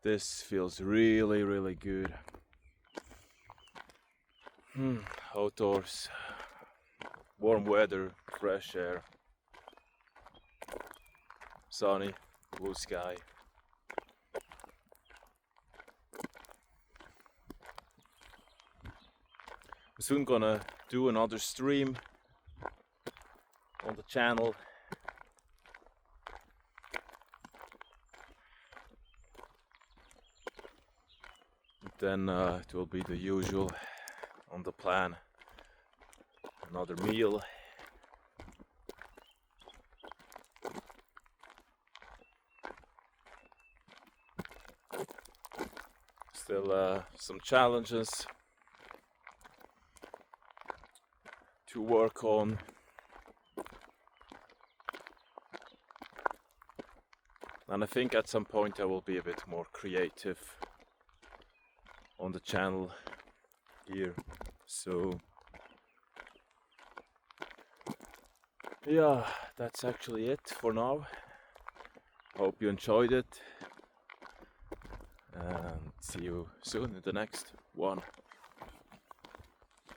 This feels really, really good. Outdoors, warm weather, fresh air, sunny, blue sky. I'm soon gonna do another stream on the channel. Then it will be the usual on the plan. Another meal. Still some challenges to work on. And I think at some point I will be a bit more creative on the channel here. So yeah, that's actually it for now. Hope you enjoyed it, and see you soon in the next one.